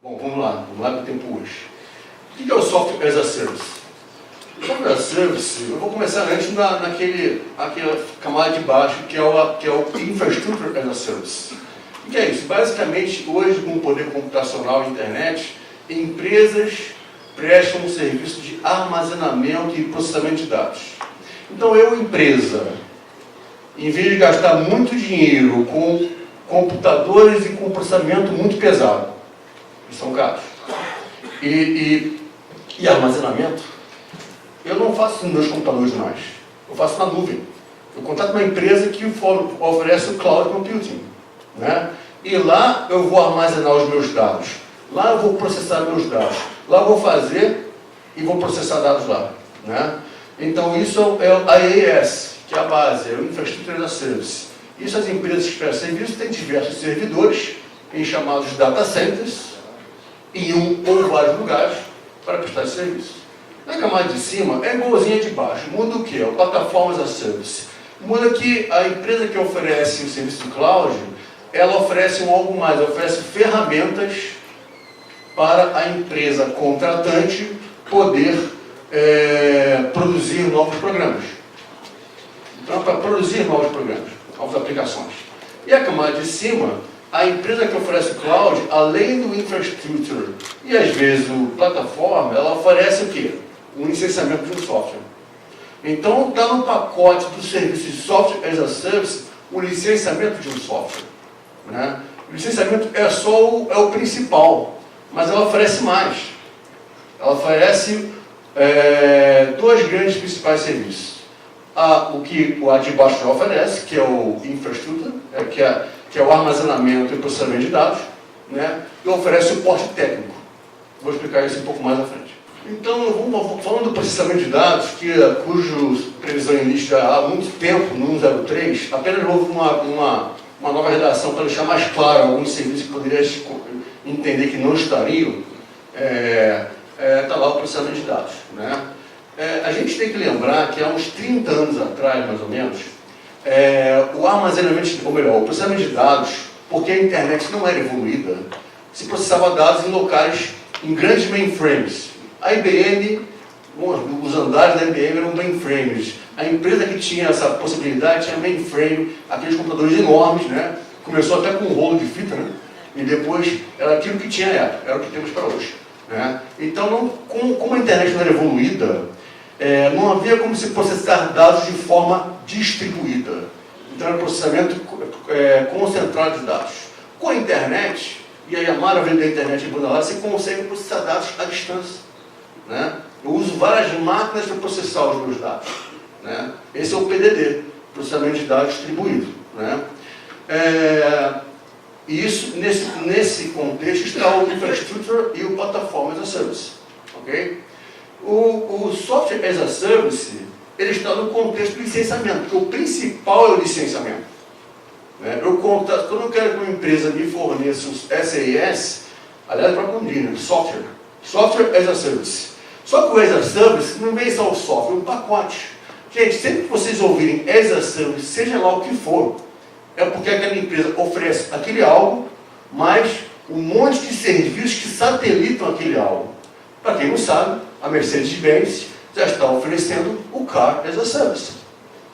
Bom, vamos lá para o tempo hoje. O que é o Software as a Service? O Software as a Service, eu vou começar antes naquela camada de baixo, que é o Infrastructure as a Service. O que é isso? Basicamente, hoje, com o poder computacional e internet, empresas prestam um serviço de armazenamento e processamento de dados. Então, empresa, em vez de gastar muito dinheiro com computadores e com processamento muito pesado, que são caros, e armazenamento, eu não faço nos meus computadores mais, eu faço na nuvem. Eu contrato uma empresa que oferece o Cloud Computing, né? E lá eu vou armazenar os meus dados, lá eu vou processar meus dados, lá eu vou fazer e vou processar dados lá, né? Então isso é a IaaS, que é a base, é o Infrastructure as a Service. Isso as empresas que prestam serviço têm diversos servidores, em chamados data centers, em um ou vários lugares, para prestar esse serviço. Na camada de cima é igualzinha de baixo. Muda o que? O Platform as a Service. Muda que a empresa que oferece o serviço do cloud, ela oferece algo mais, oferece ferramentas para a empresa contratante poder produzir novos programas. Então, para produzir novos programas, novas aplicações. E a camada de cima, a empresa que oferece o cloud, além do infrastructure e às vezes o plataforma, ela oferece o quê? Um licenciamento de um software. Então, está no pacote do serviço de Software as a Service o licenciamento de um software, né? O licenciamento é só o principal, mas ela oferece mais. Ela oferece dois grandes principais serviços. O que a de baixo já oferece, que é o Infrastructure, que é o armazenamento e processamento de dados, né? E oferece suporte técnico. Vou explicar isso um pouco mais à frente. Então, falando do processamento de dados, cujo previsão início há muito tempo, no 103, apenas houve uma nova redação para deixar mais claro alguns serviços que poderiam entender que não estariam, está lá o processamento de dados, né? A gente tem que lembrar que há uns 30 anos atrás, mais ou menos, o armazenamento, ou melhor, o processamento de dados, porque a internet não era evoluída, se processava dados em locais, em grandes mainframes. A IBM, os andares da IBM eram mainframes. A empresa que tinha essa possibilidade tinha mainframe, aqueles computadores enormes, né? Começou até com um rolo de fita, né? E depois era aquilo que tinha época, era o que temos para hoje, né? Então, como a internet não era evoluída, não havia como se processar dados de forma distribuída. Então, era processamento concentrado de dados. Com a internet, e aí a maravilha da internet em banda larga, você consegue processar dados à distância, né? Eu uso várias máquinas para processar os meus dados, né? Esse é o PDD, processamento de dados distribuído, né? E isso, nesse contexto está o Infrastructure e o Platform as a Service, ok? O Software as a Service, ele está no contexto do licenciamento, porque o principal é o licenciamento, né? Quando eu quero que uma empresa me forneça os SaaS, aliás, para condir, Software as a Service. Só que o as a Service não vem só o software, é um pacote. Gente, sempre que vocês ouvirem as a Service, seja lá o que for, é porque aquela empresa oferece aquele algo, mais um monte de serviços que satelitam aquele algo. Para quem não sabe, a Mercedes-Benz já está oferecendo o Car as a Service.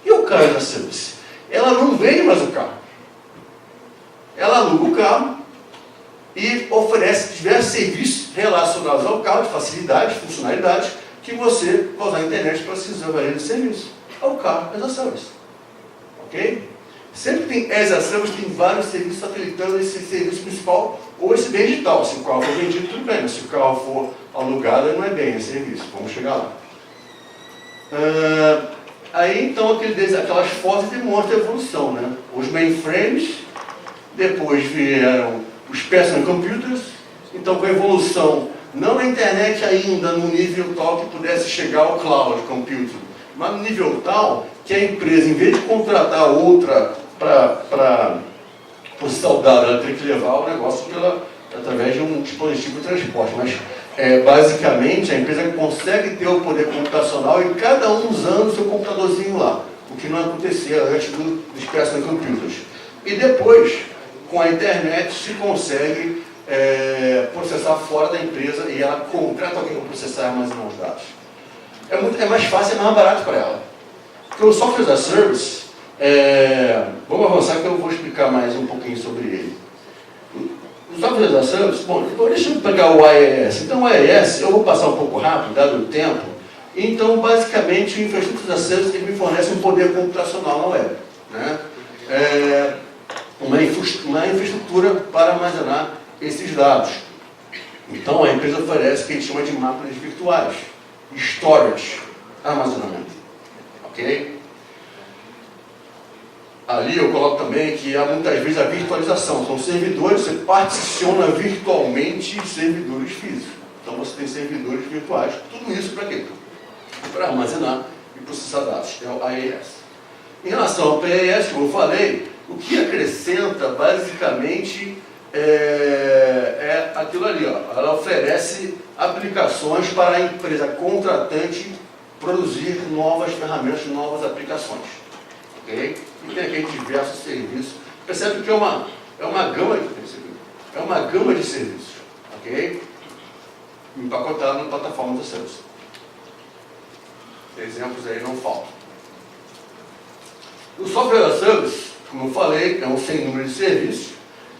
E o Car as a Service? Ela não vende mais o carro. Ela aluga o carro e oferece diversos serviços relacionados ao carro, de facilidades, funcionalidades, que você vai usar a internet para se desenvolver de serviço. É o Car as a Service. Ok? Sempre tem as a Service, tem vários serviços satelitando esse serviço principal ou esse bem digital. Se o carro for vendido, tudo bem, mas se o carro for alugado, não é bem esse serviço. Vamos chegar lá. Aí, então, aquelas fotos demonstram a evolução, né? Os mainframes, depois vieram os personal computers. Então, com a evolução, não na internet ainda, no nível tal que pudesse chegar ao cloud computing, mas no nível tal que a empresa, em vez de contratar outra para processar o dado, ela tem que levar o negócio através de um dispositivo de transporte. Mas, basicamente, a empresa consegue ter o poder computacional e cada um usando o seu computadorzinho lá, o que não acontecia antes dos personal computers. E depois, com a internet, se consegue processar fora da empresa e ela contrata alguém para processar e armazenar os dados. É mais fácil, é mais barato para ela. Porque o Software as a Service, vamos avançar que eu vou explicar mais um pouquinho sobre ele. O Software as a Service, bom, deixa eu pegar o IaaS. Então o IaaS, eu vou passar um pouco rápido, dado o tempo. Então, basicamente, o Infrastructure as a Service ele me fornece um poder computacional na web. Né? Uma infraestrutura para armazenar esses dados. Então, a empresa oferece o que a gente chama de máquinas virtuais. Storage, armazenamento. Ok? Ali eu coloco também que há muitas vezes a virtualização. São servidores, você particiona virtualmente servidores físicos. Então você tem servidores virtuais. Tudo isso para quê? Para armazenar e processar dados. É o IaaS. Em relação ao PaaS, como eu falei, o que acrescenta basicamente é aquilo ali. Ó. Ela oferece aplicações para a empresa contratante produzir novas ferramentas, novas aplicações. Okay? E tem aqui diversos serviços. Percebe que é uma gama de serviços. Ok? Empacotado na plataforma do serviço. Exemplos aí não faltam. O Software as a Service, como eu falei, é um sem número de serviços.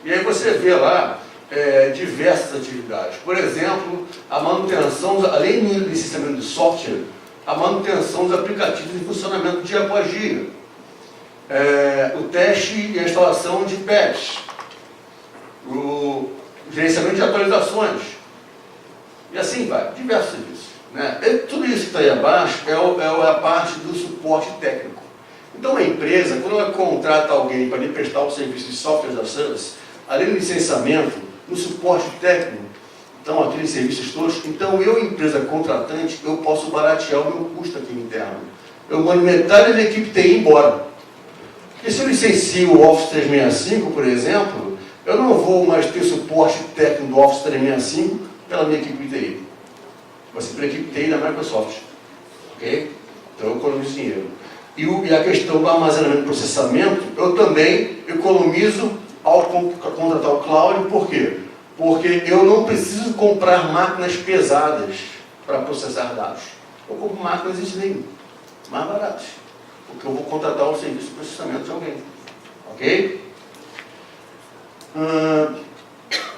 E aí você vê lá diversas atividades. Por exemplo, a manutenção, além do licenciamento de software, a manutenção dos aplicativos em funcionamento dia após dia. O teste e a instalação de patches. O gerenciamento de atualizações. E assim vai, diversos serviços. Né? Tudo isso que está aí abaixo é a parte do suporte técnico. Então a empresa, quando ela contrata alguém para lhe prestar o serviço de Software as a Service, além do licenciamento, no suporte técnico, então aqueles serviços todos, então eu, empresa contratante, eu posso baratear o meu custo aqui interno. Eu mando metade da equipe TI embora. Porque se eu licencio o Office 365, por exemplo, eu não vou mais ter suporte técnico do Office 365 pela minha equipe TI. Vai ser pela equipe TI da Microsoft. Ok? Então eu economizo dinheiro. E a questão do armazenamento e processamento, eu também economizo ao contratar o cloud. Por quê? Porque eu não preciso comprar máquinas pesadas para processar dados. Eu compro máquinas slim, mais baratas. Porque eu vou contratar o serviço de processamento de alguém. Ok?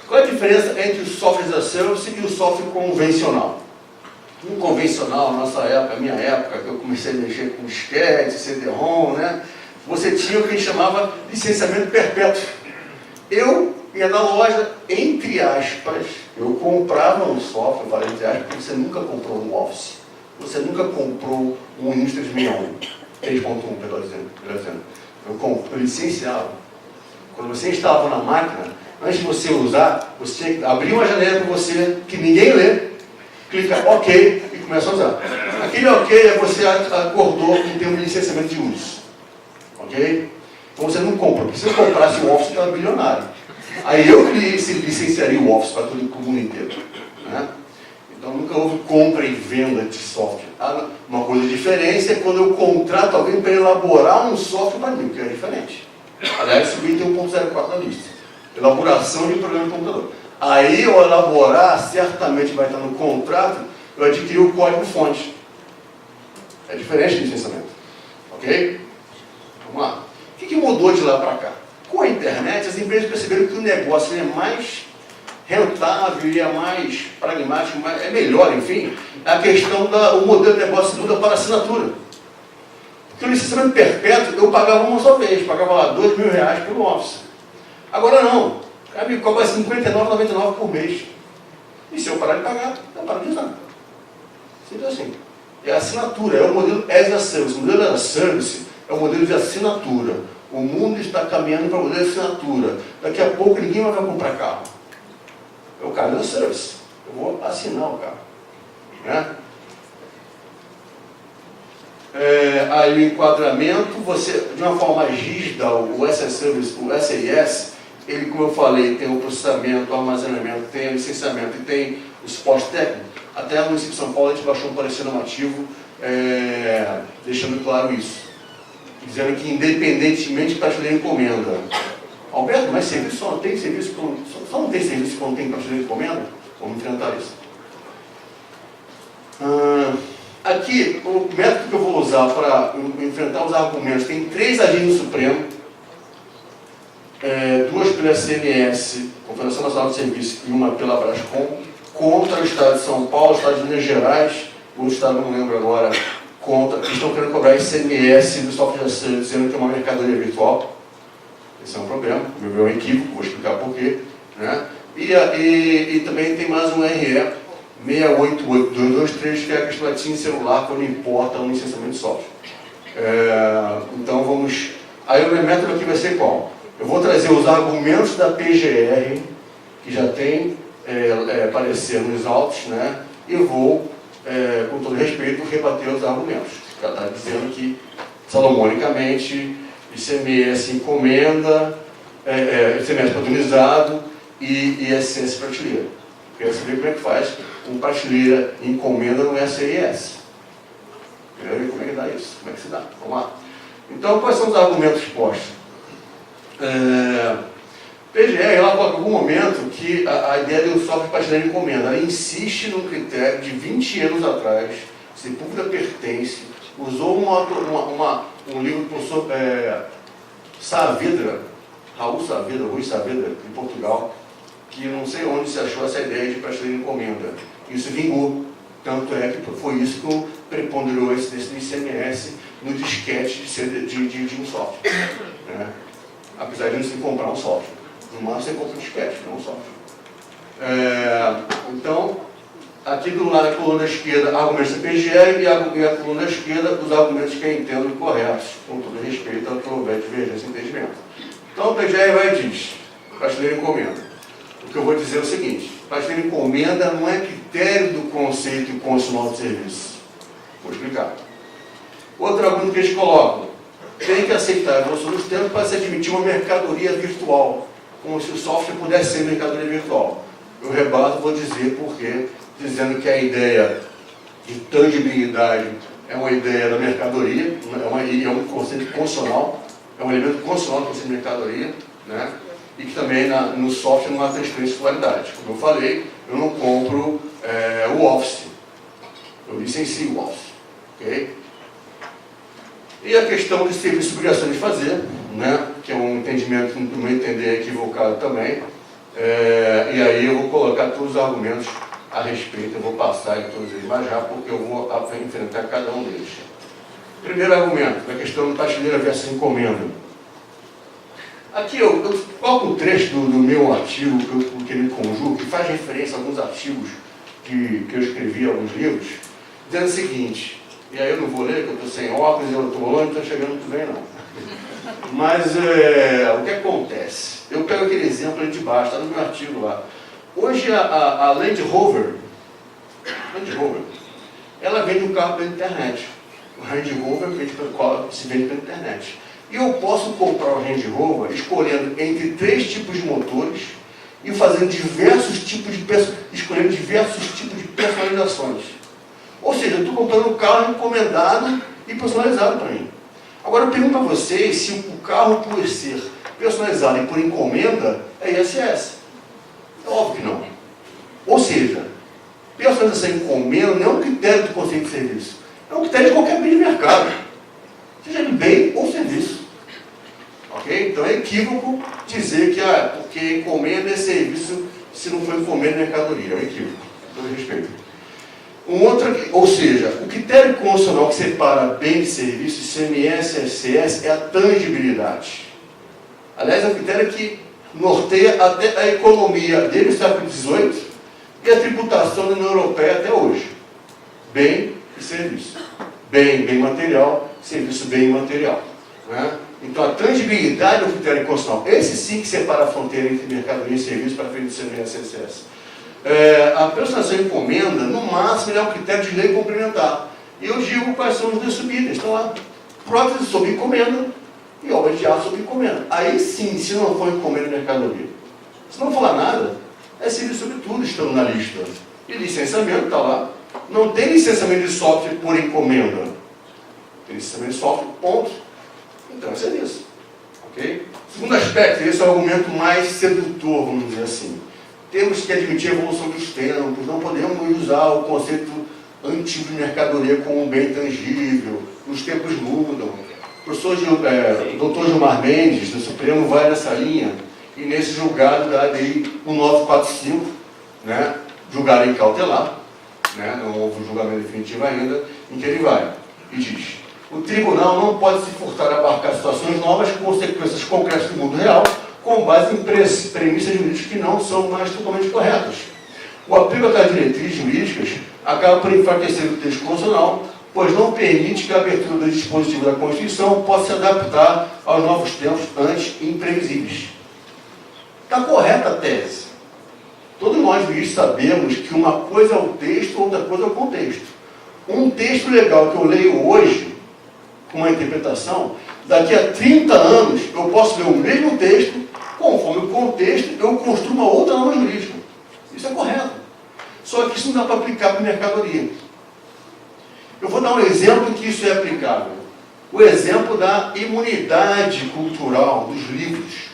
Qual é a diferença entre o Software as a Service e o software convencional? Um convencional, na nossa época, a minha época, que eu comecei a mexer com disquete, CD-ROM, né? Você tinha o que a gente chamava licenciamento perpétuo. Eu ia na loja, entre aspas, eu comprava um software, vale entre aspas, porque você nunca comprou um Office. Você nunca comprou um Windows 3.1, pelo exemplo. Eu licenciava. Quando você instalava na máquina, antes de você usar, você tinha que abrir uma janela para você, que ninguém lê, clica OK e começa a usar. Aquele OK é você acordou em termos de licenciamento de uso. Ok? Então você não compra. Porque se eu comprasse o Office, eu estava bilionário. Aí eu licenciaria o Office para todo o mundo inteiro. Né? Então nunca houve compra e venda de software. Uma coisa diferente é quando eu contrato alguém para elaborar um software para mim, que é diferente. Aliás, esse item 1.04 na lista. Elaboração de programa de computador. Aí eu elaborar, certamente vai estar no contrato, eu adquiri o código-fonte. É diferente de licenciamento. Ok? Vamos lá. O que mudou de lá para cá? Com a internet, as empresas perceberam que o negócio é mais rentável e é mais pragmático, é melhor, enfim. A questão o modelo de negócio muda para assinatura. Porque o licenciamento perpétuo eu pagava uma só vez, pagava lá R$2.000 pelo Office. Agora não. O cara me cobra R$59,99 por mês. E se eu parar de pagar, eu paro de usar. Simples assim. É a assinatura, é o modelo as a Service. O modelo as a Service é o modelo de assinatura. O mundo está caminhando para o modelo de assinatura. Daqui a pouco ninguém vai comprar carro. É o carro as a Service. Eu vou assinar o carro. Né? Aí o enquadramento, você, de uma forma rígida, o SaaS, ele, como eu falei, tem o processamento, o armazenamento, tem o licenciamento e tem o suporte técnico. Até no município de São Paulo a gente baixou um parecer normativo deixando claro isso. Dizendo que independentemente de prateleira encomenda, Alberto, mas serviço só não tem serviço só não tem serviço quando tem prateleira de encomenda? Vamos enfrentar isso. Aqui, o método que eu vou usar para enfrentar os argumentos, tem 3 agindo no Supremo, 2 pela CMS, Confederação Nacional de Serviço, e 1 pela Brascom, contra o Estado de São Paulo, o Estado de Minas Gerais, o Estado não lembro agora, contra, que estão querendo cobrar ICMS do software as a service, dizendo que é uma mercadoria virtual. Esse é um problema, é um equívoco, vou explicar por quê. Né? E também tem mais um RE 688223, que é a questão da TIM celular, quando importa um licenciamento de software. Então vamos... Aí o meu método aqui vai ser qual? Eu vou trazer os argumentos da PGR, que já tem parecer nos autos, né? E vou, com todo respeito, rebater os argumentos. Ela está dizendo que, salomonicamente, ICMS encomenda, ICMS padronizado e ISS prateleira. Eu quero saber como é que faz um prateleira encomenda no SIS. Quero ver como é que dá isso, como é que se dá. Vamos lá. Então, quais são os argumentos postos? PGR, ela coloca em algum momento que a ideia do software prateleira encomenda, ela insiste num critério de 20 anos atrás, Sepúlveda pertence, usou um livro do professor Saavedra, Rui Saavedra, de Portugal, que não sei onde se achou essa ideia de prateleira encomenda. Isso vingou. Tanto é que foi isso que preponderou esse ICMS no disquete de um software. Né? Apesar de não se comprar um software. No máximo você compra um disquete, não um software. Então, aqui do lado da coluna esquerda, argumentos da PGR e a coluna esquerda, os argumentos que eu entendo corretos, com todo respeito ao que houver divergência e entendimento. Então, a PGR vai e diz, prateleira encomenda. O que eu vou dizer é o seguinte, prateleira encomenda não é critério do conceito constitucional de serviço. Vou explicar. Outro argumento que eles colocam, tem que aceitar a evolução dos tempos para se admitir uma mercadoria virtual, como se o software pudesse ser mercadoria virtual. Eu rebato, vou dizer por quê, dizendo que a ideia de tangibilidade é uma ideia da mercadoria, é um conceito constitucional, é um elemento constitucional do conceito de mercadoria, né? E que também no software não há transferência de qualidade. Como eu falei, eu não compro o Office, eu licencio o Office. Okay? E a questão de serviço de obrigação de fazer, né? Que é um entendimento, no meu entender, equivocado também. E aí eu vou colocar todos os argumentos a respeito, eu vou passar em todos eles mais rápido, porque eu vou enfrentar cada um deles. Primeiro argumento, a questão da prateleira versus encomenda. Aqui eu coloco um trecho do meu artigo, que ele conjuga, que faz referência a alguns artigos que eu escrevi, alguns livros, dizendo o seguinte, e aí eu não vou ler, porque eu estou sem óculos, eu estou longe, não estou chegando muito bem não. Mas o que acontece? Eu pego aquele exemplo ali de baixo, está no meu artigo lá. Hoje a Land Rover, ela vende um carro pela internet. O Range Rover se vende pela internet. E eu posso comprar o Range Rover escolhendo entre 3 tipos de motores e fazendo diversos tipos de personalizações. Ou seja, eu estou comprando um carro encomendado e personalizado para mim. Agora eu pergunto a vocês se o carro, por ser personalizado e por encomenda, é ISS. É óbvio que não. Ou seja, personalização e encomenda não é um critério do conceito de serviço. É um critério de qualquer bem de mercado. Seja ele bem ou serviço. Ok? Então é equívoco dizer que porque encomenda é serviço se não for encomenda é mercadoria. É um equívoco. Com todo respeito. Ou seja, o critério constitucional que separa bem de serviço, ICMS e SCS, é a tangibilidade. Aliás, é um critério que norteia até a economia desde o século XVIII e a tributação da União Europeia até hoje. Bem e serviço. Bem material, serviço bem imaterial. Né? Então a tangibilidade é o critério constitucional. Esse sim que separa a fronteira entre mercadoria e serviço para frente do ICMS e SCS. A personalização e encomenda, no máximo, é um critério de lei complementar. E eu digo quais são os dois subitens. Estão lá. Prótese sob encomenda e obra de arte sob encomenda. Aí sim, se não for encomenda e mercadoria. Se não falar nada, é serviço sobre tudo estando na lista. E licenciamento está lá. Não tem licenciamento de software por encomenda. Tem licenciamento de software, ponto. Então é serviço. Ok? Segundo aspecto, esse é o argumento mais sedutor, vamos dizer assim. Temos que admitir a evolução dos tempos, não podemos usar o conceito antigo de mercadoria como um bem tangível, os tempos mudam. O professor Dr. Gilmar Mendes, do Supremo, vai nessa linha, e nesse julgado da ADI 1945, né, julgado em cautelar, né, não houve um julgamento definitivo ainda, em que ele vai e diz: o tribunal não pode se furtar a abarcar situações novas com consequências concretas do mundo real, com base em premissas jurídicas que não são mais totalmente corretas. O apego às diretrizes jurídicas acaba por enfraquecer o texto constitucional, pois não permite que a abertura do dispositivo da Constituição possa se adaptar aos novos tempos antes imprevisíveis. Está correta a tese. Todos nós juristas sabemos que uma coisa é o texto, outra coisa é o contexto. Um texto legal que eu leio hoje, com uma interpretação, daqui a 30 anos eu posso ler o mesmo texto, conforme o contexto, eu construo uma outra norma jurídica. Isso é correto. Só que isso não dá para aplicar para mercadoria. Eu vou dar um exemplo em que isso é aplicável. O exemplo da imunidade cultural dos livros.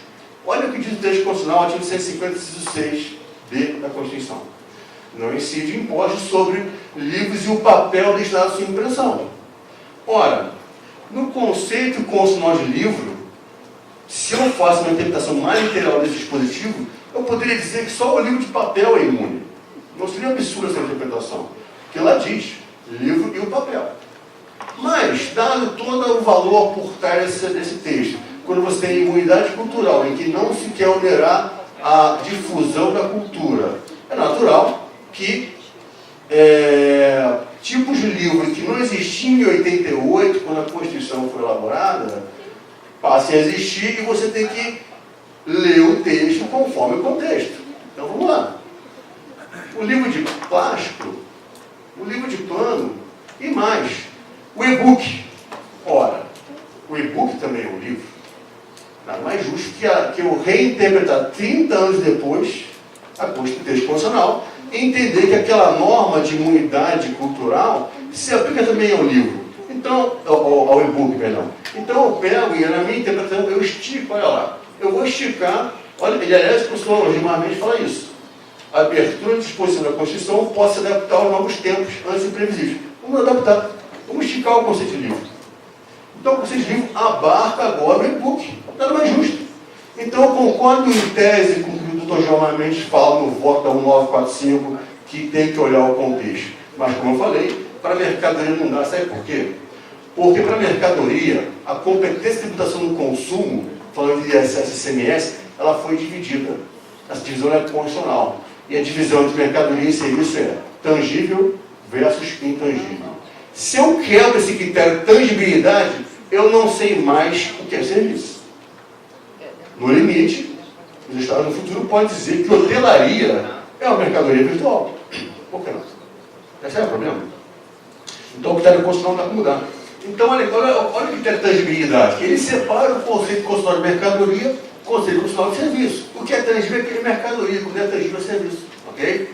Olha o que diz o texto constitucional, artigo 150, inciso 6b da Constituição. Não incide impostos sobre livros e o papel destinado à sua impressão. Ora, no conceito constitucional de livro, se eu faço uma interpretação mais literal desse dispositivo, eu poderia dizer que só o livro de papel é imune. Não seria absurda essa interpretação. Porque lá diz, livro e o papel. Mas, dado todo o valor por trás desse texto, quando você tem imunidade cultural, em que não se quer onerar a difusão da cultura, é natural que tipos de livro que não existiam em 88, quando a Constituição foi elaborada, passem a existir e você tem que ler o texto conforme o contexto. Então vamos lá. O livro de plástico, o livro de pano e mais. O e-book. Ora, o e-book também é um livro. Nada mais justo que eu reinterpretar 30 anos depois a Constituição Constitucional e entender que aquela norma de imunidade cultural se aplica também ao livro. Então, ao e-book, perdão. Então eu pego e na minha interpretação eu estico, olha lá. Eu vou esticar, olha, e aliás o professor Gilmar Mendes fala isso. A abertura de disposição da Constituição pode se adaptar aos novos tempos, antes imprevisíveis. Vamos adaptar. Vamos esticar o conceito de livro. Então o conceito de livro abarca agora o e-book. Nada mais justo. Então eu concordo em tese com o que o Dr. Gilmar Mendes fala no voto da 1945, que tem que olhar o contexto. Mas como eu falei, para a mercadoria não dá. Sabe por quê? Porque para a mercadoria, a competência de tributação do consumo, falando de ISS e ICMS, ela foi dividida. Essa divisão é constitucional. E a divisão entre mercadoria e serviço é tangível versus intangível. Se eu quebro esse critério de tangibilidade, eu não sei mais o que é serviço. No limite, os estados no futuro podem dizer que hotelaria é uma mercadoria virtual. Por que não? Esse é o problema. Então o critério constitucional dá para mudar. Então olha o critério de tangibilidade, que ele separa o conceito constitucional de mercadoria, o conceito constitucional de serviço. O que é tangível é aquele mercadoria, o que é tangível é serviço. Ok?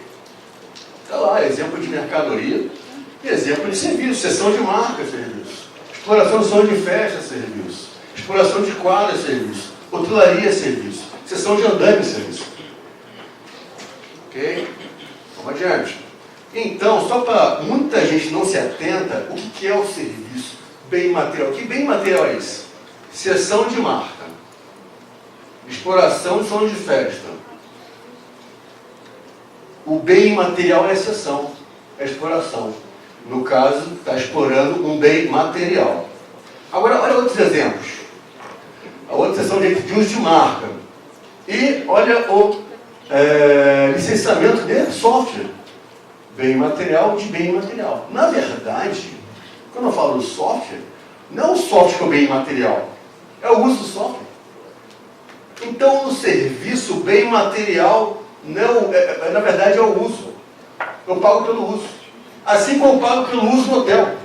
Então lá, exemplo de mercadoria e exemplo de serviço. Cessão de marca é serviço. Exploração de salão de festa é serviço. Exploração de quadra é serviço. Hotelaria é serviço. Cessão de andame é serviço. Ok? Vamos adiante. Então, só para muita gente não se atenta, o que é o serviço? Bem material. Que bem material é esse? Cessão de marca. Exploração de salão de festa. O bem material é a exceção, é a exploração. No caso, está explorando um bem material. Agora, olha outros exemplos. A outra seção de uso de marca. E olha o licenciamento de software. Bem material de bem imaterial. Na verdade, quando eu falo do software, não é o software que é o bem imaterial, é o uso do software. Então, no serviço, o bem material, não, na verdade, é o uso. Eu pago pelo uso. Assim como eu pago pelo uso no hotel.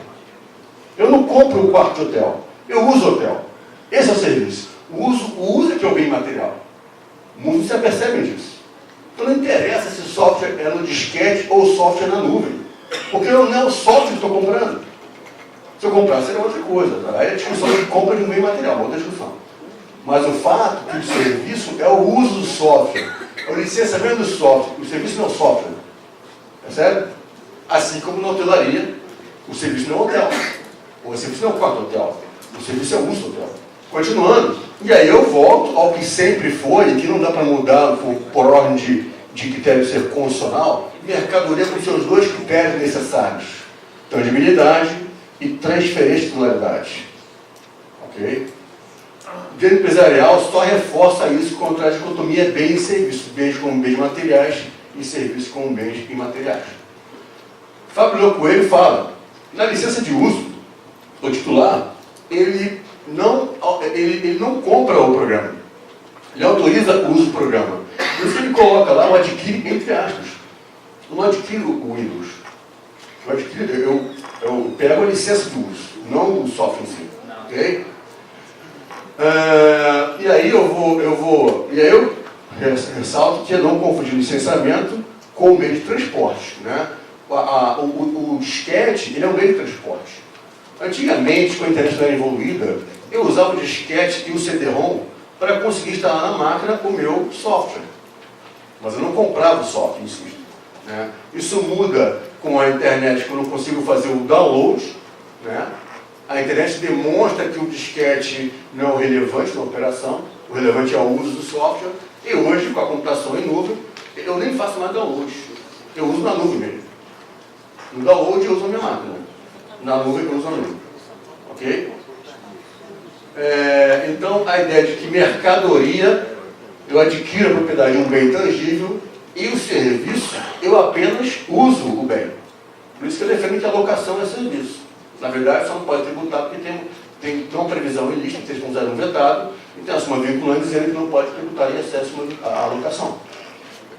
Eu não compro um quarto de hotel, eu uso o hotel. Esse é o serviço. O uso é que é o bem material. Muitos se apercebem disso. Então não interessa se o software é no disquete ou o software na nuvem. Porque não é o software que estou comprando. Se eu comprar, seria outra coisa. Aí é a discussão de compra de um bem material, outra discussão. Mas o fato que o serviço é o uso do software, é o licenciamento do software. O serviço não é o software. Percebe? Assim como na hotelaria, o serviço não é o hotel. O serviço não é o quarto do hotel. O serviço é o uso do hotel. Continuando, e aí eu volto ao que sempre foi, e que não dá para mudar por ordem de critério ser constitucional, mercadoria com seus dois critérios necessários: tangibilidade e transferência de titularidade. Ok? O direito empresarial só reforça isso contra a dicotomia bem e serviço, bens como bens materiais e serviços como bens imateriais. Fábio Coelho fala, na licença de uso, o titular, ele não compra o programa, ele autoriza o uso do programa. Por isso que ele coloca lá o adquire entre aspas. Eu não adquiro o Windows. Eu pego a licença de uso, não o software em si. Ok? E aí eu ressalto que é não confundir licenciamento com o meio de transporte, né? O disquete, ele é um meio de transporte. Antigamente, com a internet não era evoluída, eu usava o disquete e o CD-ROM para conseguir instalar na máquina o meu software. Mas eu não comprava o software, insisto. Né? Isso muda com a internet, quando eu consigo fazer o download. Né? A internet demonstra que o disquete não é o relevante na operação, o relevante é o uso do software. E hoje, com a computação em nuvem, eu nem faço mais download. Eu uso na nuvem mesmo. No download eu uso a minha máquina. Na nuvem eu uso a nuvem. Ok? Então, a ideia de que mercadoria, eu adquiro a propriedade de um bem tangível, e o serviço, eu apenas uso o bem. Por isso que eu defendo que a locação é serviço. Na verdade, só não pode tributar porque tem uma previsão em lista, que vocês consideram vetado, e tem a súmula vinculante dizendo que não pode tributar em excesso a locação.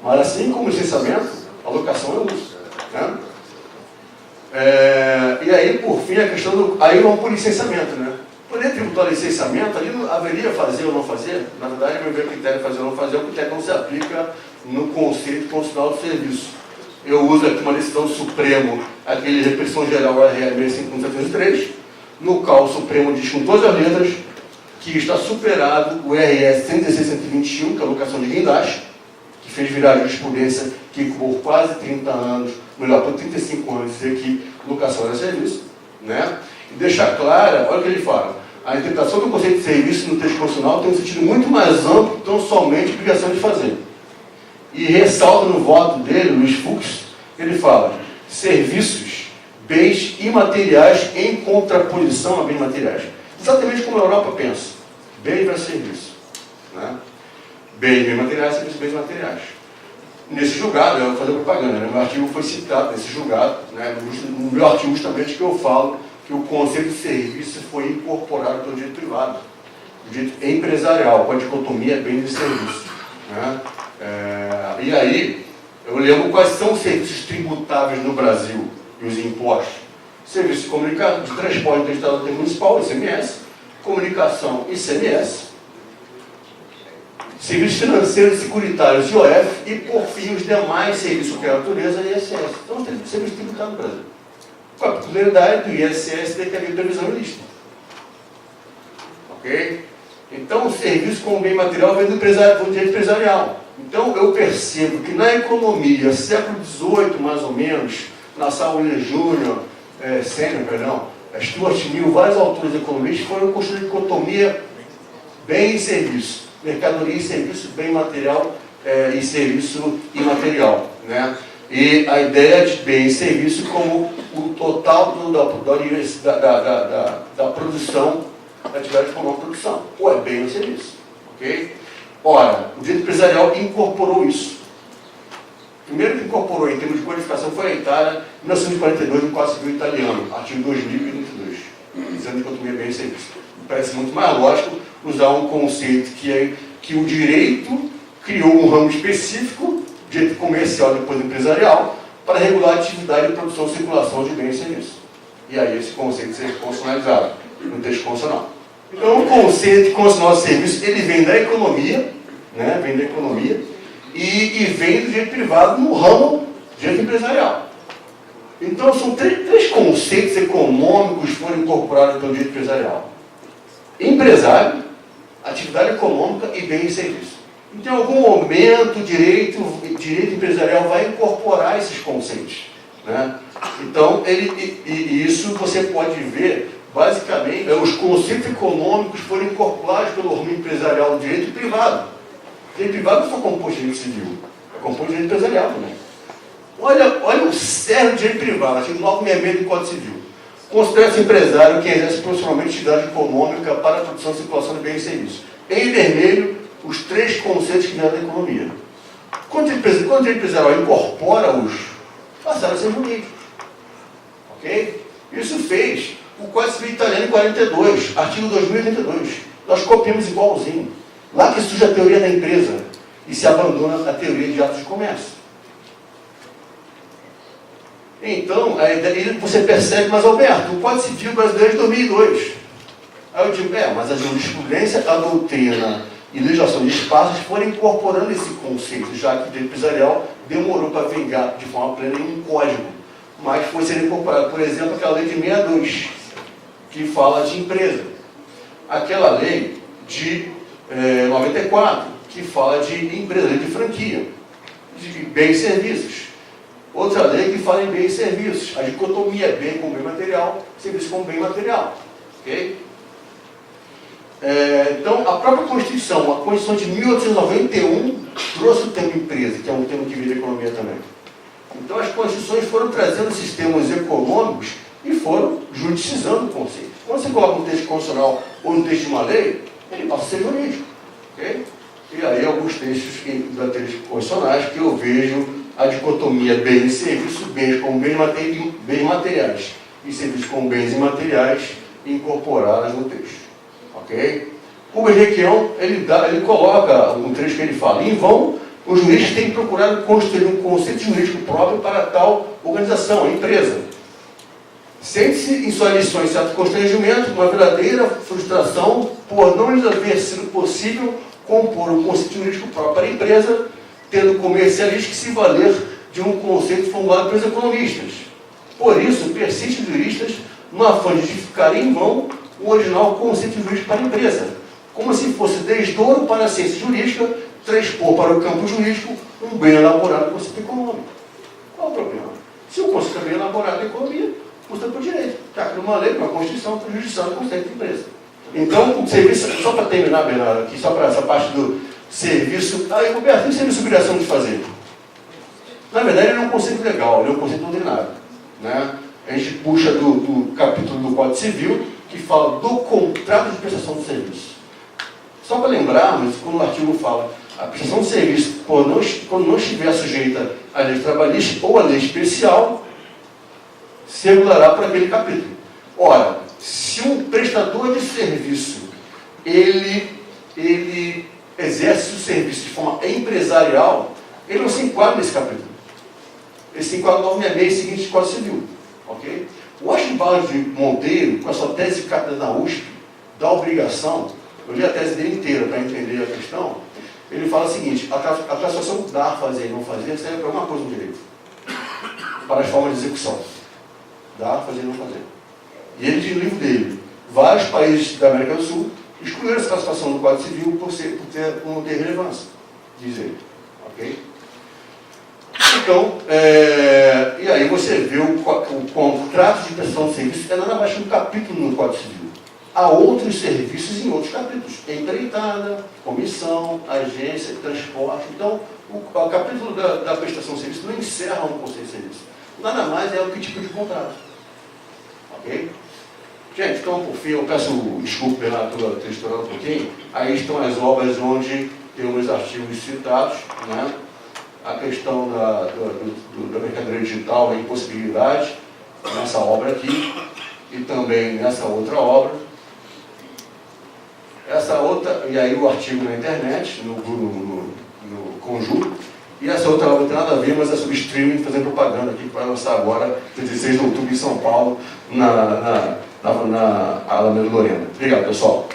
Mas assim como o licenciamento, a locação é uso. Né? E aí, por fim, a questão do... Aí vamos para o licenciamento, né? Poder tributar licenciamento, ali não haveria fazer ou não fazer. Na verdade, meu ver critério fazer ou não fazer, o critério não se aplica no conceito constitucional do serviço. Eu uso aqui uma decisão do Supremo, aquele repressão geral RR 65703, no qual o Supremo diz com todas as letras que está superado o RS 116.121, que é a locação de guindaste, que fez virar jurisprudência que por quase 30 anos, melhor, por 35 anos, dizer que locação era serviço, né? E deixar clara, olha o que ele fala, a interpretação do conceito de serviço no texto constitucional tem um sentido muito mais amplo, tão somente obrigação de fazer. E ressalta no voto dele, Luiz Fux, ele fala, serviços, bens imateriais em contraposição a bens materiais. Exatamente como a Europa pensa, bem versus serviço. Né? Bens materiais, serviços, bens materiais. Nesse julgado, eu vou fazer propaganda, né? Meu artigo foi citado nesse julgado, né? No meu artigo justamente que eu falo que o conceito de serviço foi incorporado pelo direito privado, o direito empresarial, com a dicotomia bens e serviço. Né? E aí, eu lembro quais são os serviços tributáveis no Brasil e os impostos. Serviço de comunicação, de transporte interestadual municipal, ICMS, comunicação, ICMS, serviços financeiros e securitários, IOF, e, por fim, os demais serviços de natureza, ISS. Então, os serviços tributáveis no Brasil. Com a peculiaridade do ISS ter que haver previsão em lista. Ok? Então, o serviço como bem material vem do direito empresarial. Então, eu percebo que na economia, século XVIII, mais ou menos, na Saúl Júnior, Stuart Mill, vários autores economistas foram construindo dicotomia bem e serviço. Mercadoria e serviço, bem material e serviço imaterial. Né? E a ideia de bem e serviço como o total da produção, da atividade como uma produção. Ou é bem ou serviço. Ok? Ora, o direito empresarial incorporou isso. O primeiro que incorporou em termos de codificação foi a Itália, em 1942, no Código Civil italiano, artigo 2022, dizendo que dicotomia bem e serviço. Parece muito mais lógico usar um conceito que o direito criou um ramo específico, direito comercial e depois empresarial, para regular a atividade de produção e circulação de bens e serviços. E aí esse conceito ser constitucionalizado no texto constitucional. Então, o conceito constitucional de serviço, ele vem da economia, né? Vem da economia, e vem do direito privado no ramo do direito empresarial. Então, são três conceitos econômicos que foram incorporados pelo direito empresarial. Empresário, atividade econômica e bem e serviço. Então, em algum momento, o direito empresarial vai incorporar esses conceitos, né? Então, isso você pode ver, basicamente, os conceitos econômicos foram incorporados pelo ramo empresarial do direito privado. O direito privado não só composto de direito civil, é composto de direito empresarial também. Olha o cerne do direito privado, artigo 966 do Código Civil. Considera-se empresário quem exerce profissionalmente atividade econômica para a produção e circulação de bens e serviços. Em vermelho, os 3 conceitos que vieram da economia. Quando o direito empresarial incorpora-os, passaram a ser jurídicos. Ok? Isso fez o Código Civil italiano em 42, artigo 2082. Nós copiamos igualzinho. Lá que surge a teoria da empresa e se abandona a teoria de atos de comércio. Então, aí você percebe, mas Alberto, o Código Civil brasileiro é de 2002. Aí eu digo, mas a jurisprudência, a doutrina e legislação de espaços foram incorporando esse conceito, já que o direito empresarial demorou para vingar de forma plena em um código. Mas foi sendo incorporado, por exemplo, aquela lei de 62, que fala de empresa. Aquela lei de 94, que fala de empresa, lei de franquia, de bens e serviços. Outra lei que fala em bens e serviços. A dicotomia bem com bem material, serviço com bem material. Ok? Então, a própria Constituição, a Constituição de 1891, trouxe o termo empresa, que é um termo que vem da economia também. Então, as Constituições foram trazendo sistemas econômicos e foram juridicizando o conceito. Quando você coloca um texto constitucional ou um texto de uma lei, ele passa a ser jurídico. Okay? E aí, alguns textos constitucionais que eu vejo a dicotomia bens e serviços, bens com bens materiais e serviços com bens imateriais incorporados no texto. Ok? O Requião, ele coloca um trecho que ele fala: em vão, os juristas têm procurado construir um conceito jurídico próprio para tal organização, a empresa. Sente-se em suas lições certo constrangimento, uma verdadeira frustração por não lhes haver sido possível compor um conceito jurídico próprio para a empresa, tendo comercialistas que se valer de um conceito formulado pelos economistas. Por isso, persistem os juristas no afã de justificar em vão o original conceito jurídico para a empresa, como se fosse desdouro para a ciência jurídica transpor para o campo jurídico um bem elaborado conceito econômico. Qual o problema? Se o conceito é bem elaborado na economia, custa para o direito. Está aqui uma lei, uma Constituição, prejudiciando o conceito de empresa. Então, o serviço, só para terminar, Bernardo, aqui, só para essa parte do serviço. Aí, Roberto, e o serviço de obrigação de fazer? Na verdade, ele é um conceito legal, ele é um conceito doutrinário. Né? A gente puxa do capítulo do Código Civil, que fala do contrato de prestação de serviço. Só para lembrarmos, quando o artigo fala a prestação de serviço, quando não estiver sujeita à lei trabalhista ou à lei especial, se regulará por aquele capítulo. Ora, se um prestador de serviço, ele exerce o serviço de forma empresarial, ele não se enquadra nesse capítulo. Ele se enquadra no 966 seguinte do Código Civil. Okay? O Archibaldo de Monteiro, com a sua tese de cátedra na USP, da obrigação, eu li a tese dele inteira para entender a questão, ele fala o seguinte: a classificação dar, fazer e não fazer serve para uma coisa no direito, para as formas de execução. Dar, fazer e não fazer. E ele diz no livro dele: vários países da América do Sul excluíram essa classificação do Código Civil por não ter relevância, diz ele. Ok? Então, e aí você vê o contrato de prestação de serviço é nada mais que um capítulo no Código Civil. Há outros serviços em outros capítulos: empreitada, comissão, agência, transporte. Então, o capítulo da prestação de serviço não encerra um conceito de serviço. Nada mais é o que tipo de contrato. Ok? Gente, então, por fim, eu peço desculpa pela ter estourado um pouquinho. Aí estão as obras onde temos artigos citados, né? A questão da mercadoria digital, a impossibilidade, nessa obra aqui, e também nessa outra obra. Essa outra, e aí o artigo na internet, no conjunto, e essa outra obra não tem nada a ver, mas é sobre streaming, fazendo propaganda aqui, para lançar agora, 16 de outubro, em São Paulo, na Alameda Lorena. Obrigado, pessoal.